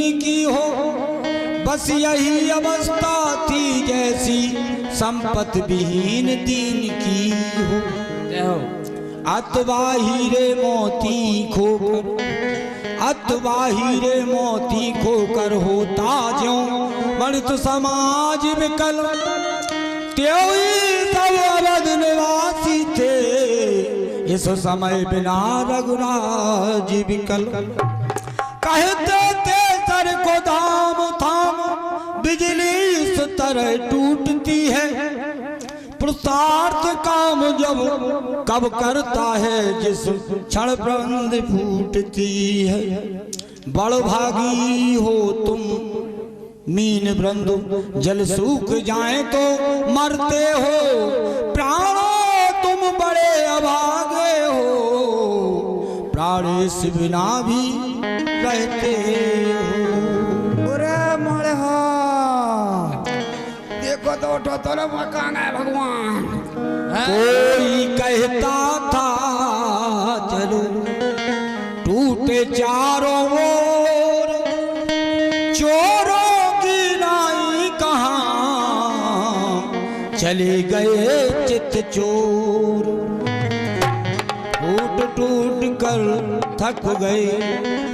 की हो, बस यही अवस्था थी जैसी संपत्ति विहीन दीन की हो। अथवा हीरे मोती खोकर, अथवा हीरे मोती खोकर होता ज्यों वर्त समाज विकल, त्यों ही सब अवध निवासी थे इस समय बिना रघुराज विकल। कहते थे सर को दाम थाम बिजली इस तरह टूटती है, पुरुषार्थ काम जब कब करता है जिस क्षण बंद फूटती है। बड़ भागी हो तुम मीन बंधु, जल सूख जाए तो मरते हो, प्राणों तुम बड़े अभागे हो, प्राण से बिना भी रहते हो। बुरे मोड़े हो देखो तो उठो तो मकान है भगवान। कोई कहता था चलो टूटे चारों ओर, चोरों की नाई कहाँ चले गए चित चोर। टूट टूट कर थक गए,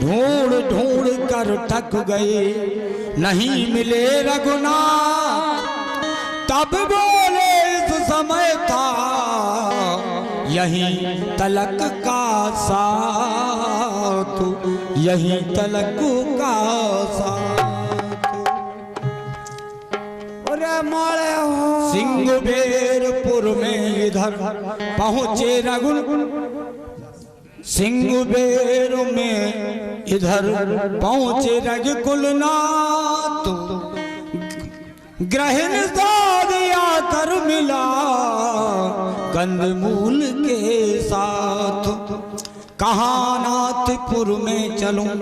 ढूंढ ढूंढ कर थक गए, नहीं मिले रघुनाथ। तब बोले इस समय था यहीं तलक का साथ, यहीं तलक का साथ। अरे मोड़े हो सिंहबेरपुर में इधर पहुंचे रघुन, सिंहबेर में इधर पहुंचे रघुकुलनाथ। ग्रहण सादिया कर मिला कंदमूल के साथ। कहाँ नाथपुर में चलूं,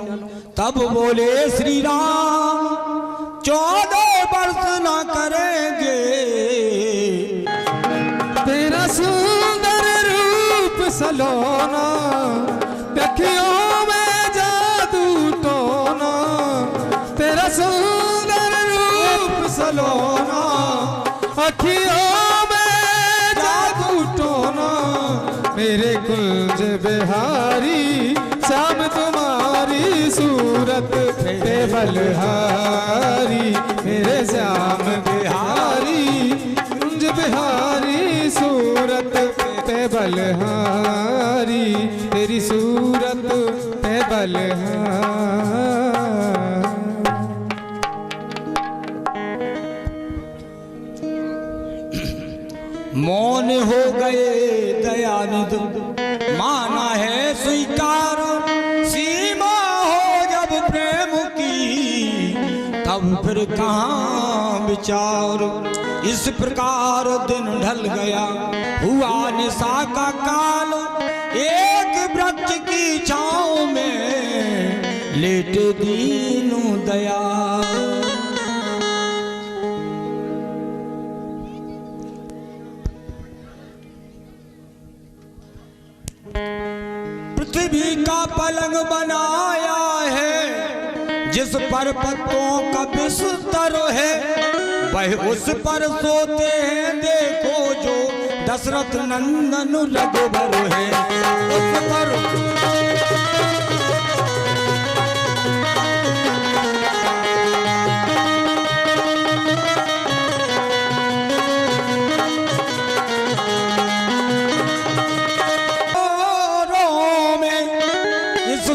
तब बोले श्री राम 14 वर्ष न करेंगे, तेरा सुंदर रूप सलोना, अखियों में जादू टोना, तेरा सुंदर रूप सलोना, अखियों में जादू टोना। मेरे कुंज बिहारी श्याम तुम्हारी सूरत पे बलहारी, मेरे श्याम बिहारी कुंज बिहारी सूरत पे बलहारी, तेरी सूरत पे बलहारी। मौन हो गए दयानिध, माना है स्वीकार, सीमा हो जब प्रेम की तब फिर कहाँ विचार। इस प्रकार दिन ढल गया, हुआ निशा का काल, एक वृक्ष की छांव में लेटे दीनू दयाल। पृथ्वी का पलंग बनाया है, जिस पर पत्तों का बिस्तर है, वह उस पर सोते हैं देखो जो दशरथ नंदन रघुबर है। उस पर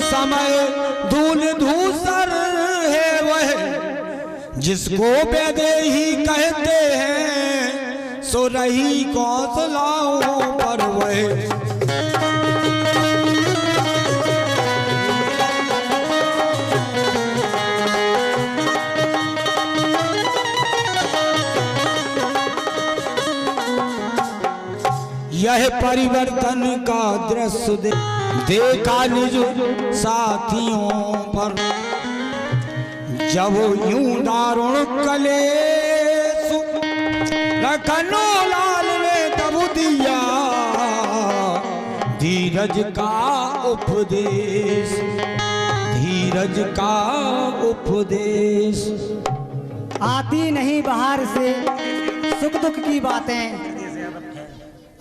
समय धूल धूसर है वह, जिसको वैदेही कहते हैं, सो रही कौशलाओं पर वह। यह परिवर्तन का दृश्य देखा निज साथियों पर, जब यूं दारुण कलेश लखनऊ लाल ने तब दिया धीरज का उपदेश। धीरज का उपदेश। आती नहीं बाहर से सुख दुख की बातें,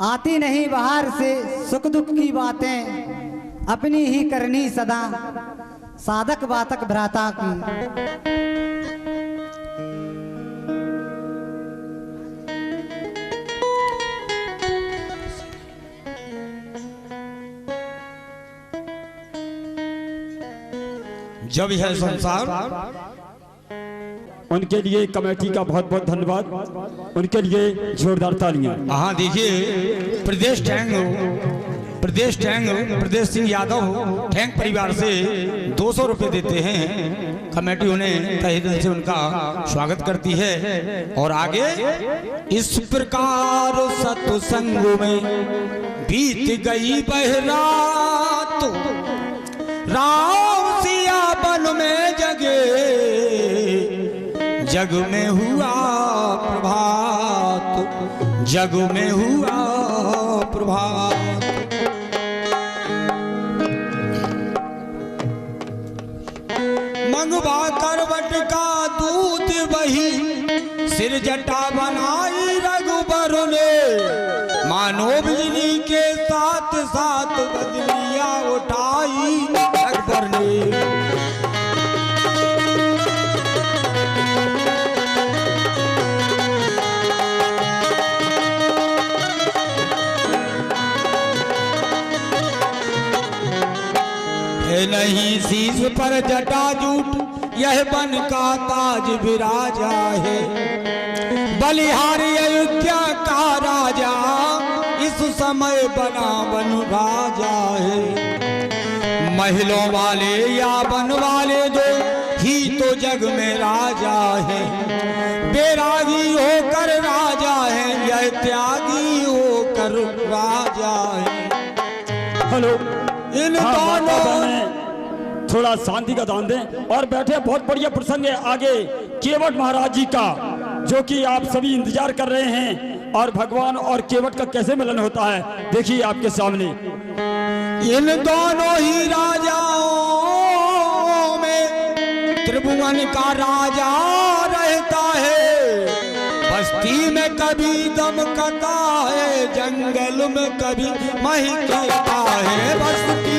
आती नहीं बाहर से सुख दुख की बातें, अपनी ही करनी सदा साधक बातक भ्राता की। जब यह संसार, उनके लिए कमेटी का बहुत बहुत धन्यवाद, उनके लिए जोरदार तालियां। हाँ देखिए, प्रदेश प्रदेश सिंह यादव ठैंग परिवार से 200 रुपए देते हैं। कमेटी उन्हें तहे दिल से उनका स्वागत करती है। और आगे, इस प्रकार सत्संग में बीत गई बहरात, राम सिया बन में जगे, जग में हुआ प्रभात, जग में हुआ प्रभात। मंगवा करवट का दूध वही, सिर जटा बनाई रघुबर ने, मानो बिजली के साथ साथ बदलिया उठाई अकबर ने। नहीं शीश पर जटा जूट, यह बन का ताज विराजा है, बलिहारी अयोध्या का राजा, इस समय बना बन राजा है। महलों वाले या बन वाले दो ही तो जग में राजा है, बैरागी होकर राजा है, यह त्यागी होकर राजा है। हेलो, इन दोनों थोड़ा शांति का दान दें और बैठे। बहुत बढ़िया प्रसंग है आगे केवट महाराज जी का, जो कि आप सभी इंतजार कर रहे हैं, और भगवान और केवट का कैसे मिलन होता है देखिए आपके सामने। इन दोनों ही राजाओं में त्रिभुवन का राजा रहता है, बस्ती में कभी दमकता है, जंगल में कभी महकता है बस्ती।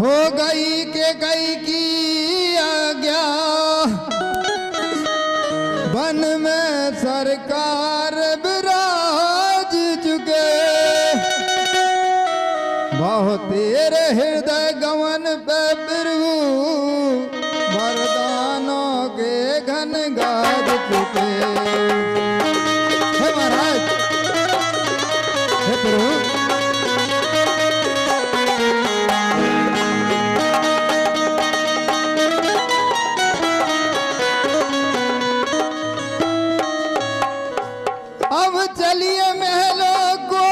हो गई के गई की आज्ञा, वन में सरकार विराज चुके, बहुत तेरे हृदय गवन पे प्रभु, वरदानों के घन गाज चुके। हे महाराज, हे प्रभु, चलिए महलों को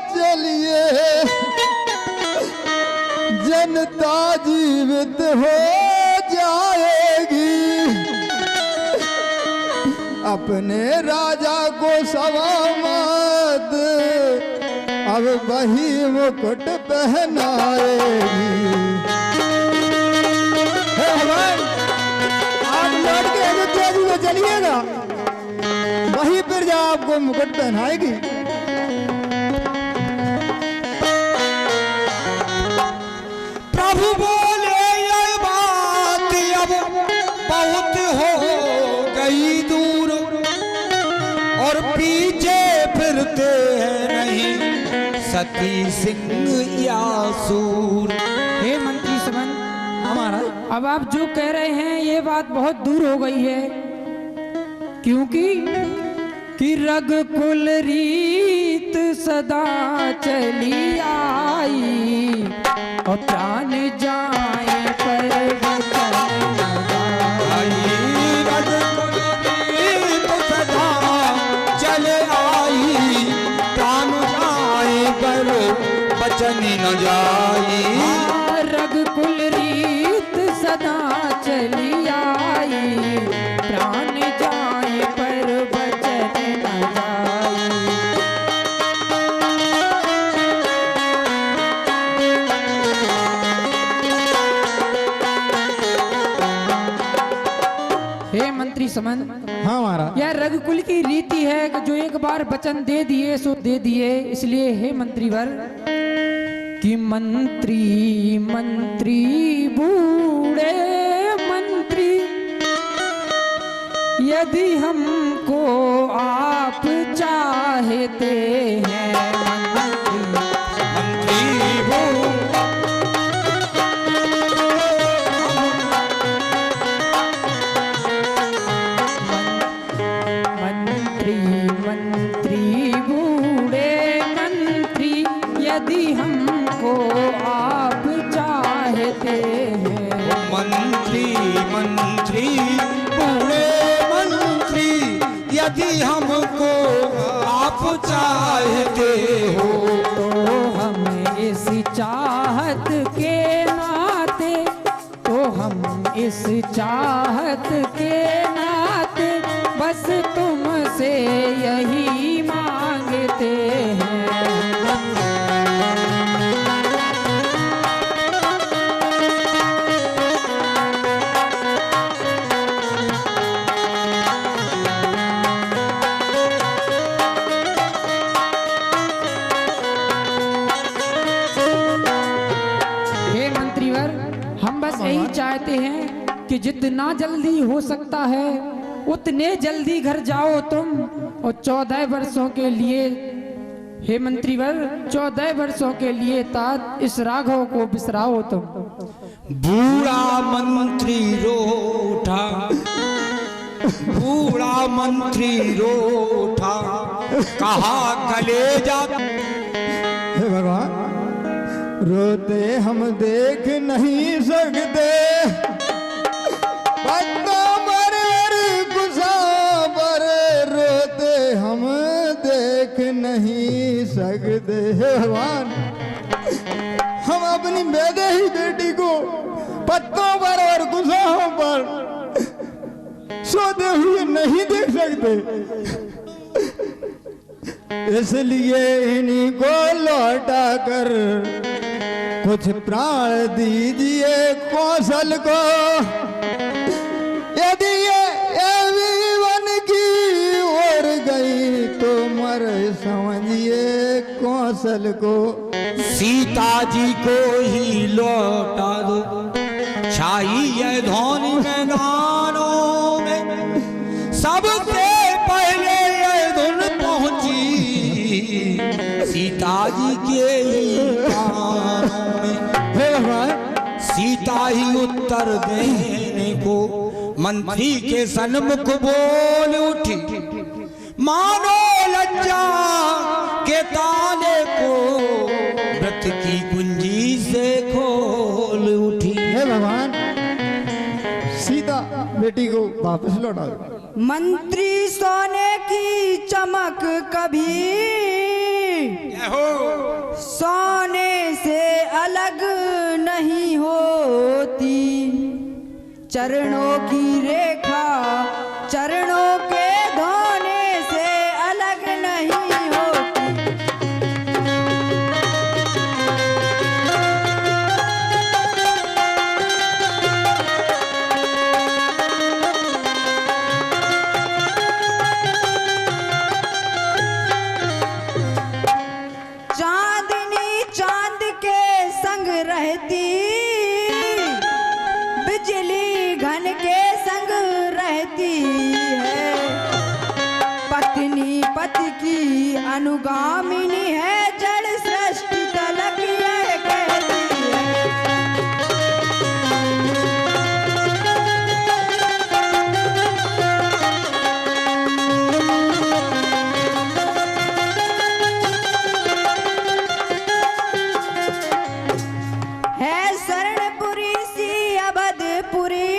चलिए, जनता जीवित हो जाएगी, अपने राजा को सलामत अब वही मुकुट पहनाएगी। हे भगवान, आप लौट के अयोध्या जी में चलिएगा, वही प्रजा आपको मुकुट पहनाएगी। प्रभु बोले ये बात अब बहुत हो गई दूर, और पीछे फिरते हैं नहीं सती सिंह या सूर। हे मंत्री समन, हमारा अब आप जो कह रहे हैं ये बात बहुत दूर हो गई है, क्योंकि कि रघुकुल रीत सदा चली आई, और प्राण जाए पर वचन न गाए। रघुकुल रीत सदा चनी न जाई। रघुकुल रीत सदा चली आई, प्राण जाए पर वचन न जाई। हे मंत्री समन, हाँ महाराज। यह रघुकुल की रीति है कि जो एक बार वचन दे दिए सो दे दिए। इसलिए हे मंत्रीवर कि मंत्री मंत्री बूढ़े मंत्री, यदि हमको आप चाहते हैं मंत्री, मंत्री वो मंत्री मंत्री बूढ़े मंत्री, यदि हमको आप चाहते हैं। मंत्री मंत्री बूढ़े मंत्री, यदि हमको आप चाहते हो, तो हम इस चाहत के नाते, तो हम इस चाहत के नाते बस तुमसे यही मांगते हैं। हे मंत्रीवर, हम बस यही चाहते हैं कि जितना जल्दी हो सकता है उतने जल्दी घर जाओ तुम, और 14 वर्षों के लिए, हे मंत्रीवर, 14 वर्षों के लिए तात इस राघव को बिसराओ तुम। बूढ़ा मंत्री रो उठा, बूढ़ा मंत्री रो उठा, कहा कलेजा। हे भगवान, रोते हम देख नहीं सकते, पत्तों पर गुस्सा पर रोते हम देख नहीं सकते। हे भगवान, हम अपनी बेदे ही बेटी को पत्तों पर और गुस्साओं पर सोते हुए नहीं देख सकते, इसलिए इन्हीं को लौटा कर कुछ प्राण दीजिए कौशल को। यदि ये वन की ओर गई तो मर समझिए कौशल को। सीता जी को ही लौटा दो, छाई है धौनी मैदानों में, सबसे पहले ये धुन पहुंची सीता जी के ही कानों में। हे भगवान, सीता ही उत्तर देने को मंत्री के सन्मुख बोल उठी, मानो लज्जा के ताले को व्रत की कुंजी से खोल उठी। हे भगवान, सीता बेटी को वापस लौटा दो। मंत्री सोने की चमक कभी सोने से अलग नहीं होती, चरणों की रेखा चरणों के धोने से अलग नहीं होती। चांदनी चांद के संग रहती, बिजली घन के संग रहती है, पत्नी पति की अनुगामिनी है, जड़ सृष्टि तलक यह कहती है। है शरणपुरी सी अवधपुरी,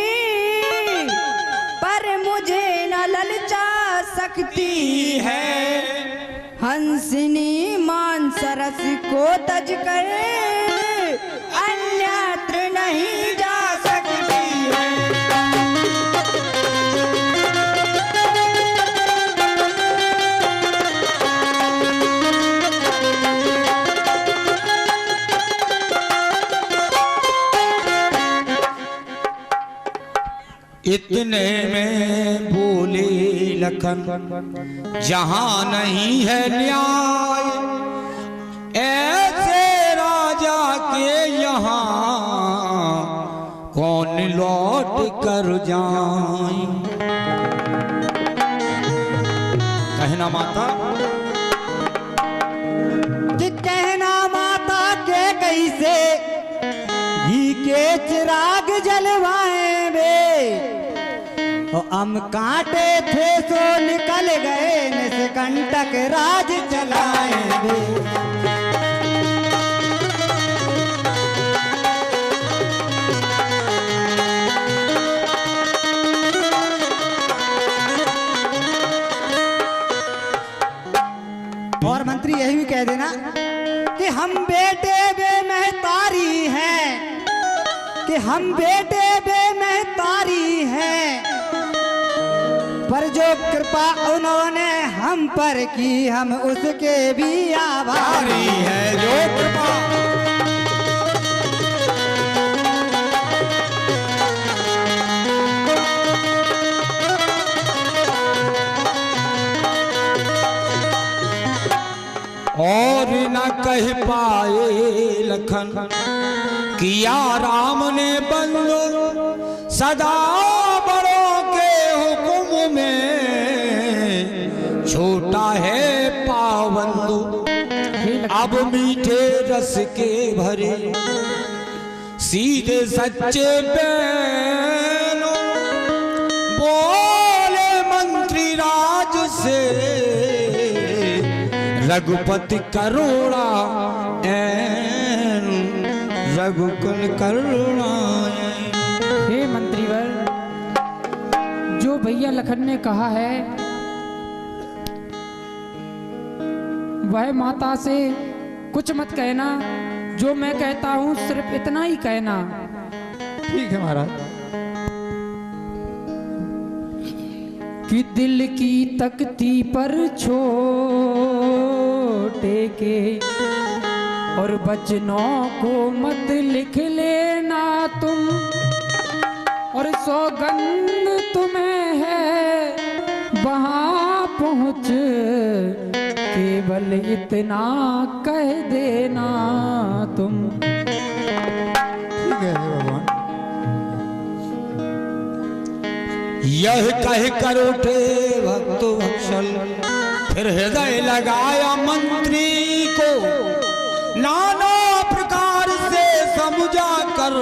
पर मुझे न ललचा सकती है, हंस हंसनी मानसरस को तज कर अन्यत्र नहीं जा सकती है। इतने में बोले लखन, जहां नहीं है न्याय, ऐसे राजा के यहाँ कौन लौट कर जाए। कहना माता कि कहना माता के कैसे घी के चिराग जलवाएं बे, हम कांटे थे सो निकल गए निष्कंटक राज चलाएंगे। और मंत्री यही भी कह देना कि हम बेटे बे महतारी हैं, कि हम बेटे बे महतारी हैं, पर जो कृपा उन्होंने हम पर की हम उसके भी आभारी है। जो कृपा और न कह पाए लखन, किया राम ने बंद सदा बड़ों के हुक्म में, छोटा है पाबंद अब मीठे रस के भरे, सीधे सच्चे बैनो बोले मंत्री राज से, रघुपति करुणा रघुकुल करुणा। हे मंत्रीवर, जो भैया लखन ने कहा है वह माता से कुछ मत कहना, जो मैं कहता हूँ सिर्फ इतना ही कहना। ठीक है महाराज। कि दिल की तख्ती पर छोटे के और बचनों को मत लिख लेना तुम, और सौगंध तुम्हें है वहां पहुंच, केवल इतना कह देना तुम। ठीक है भगवान। यह कह कर उठे भक्त वत्सल, फिर हृदय लगाया मंत्री को, नाना प्रकार से समझा कर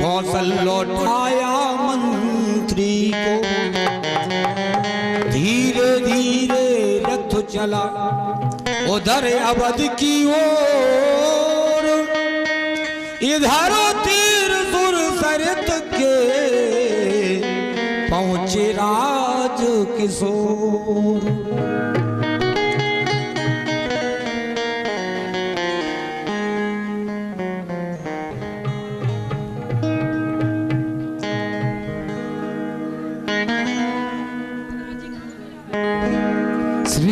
कौशल लौटाया मंत्री को। धीरे धीरे रथ चला उधर अवध की ओर, इधर तीर सुर सरित के पहुंचे राज किशोर।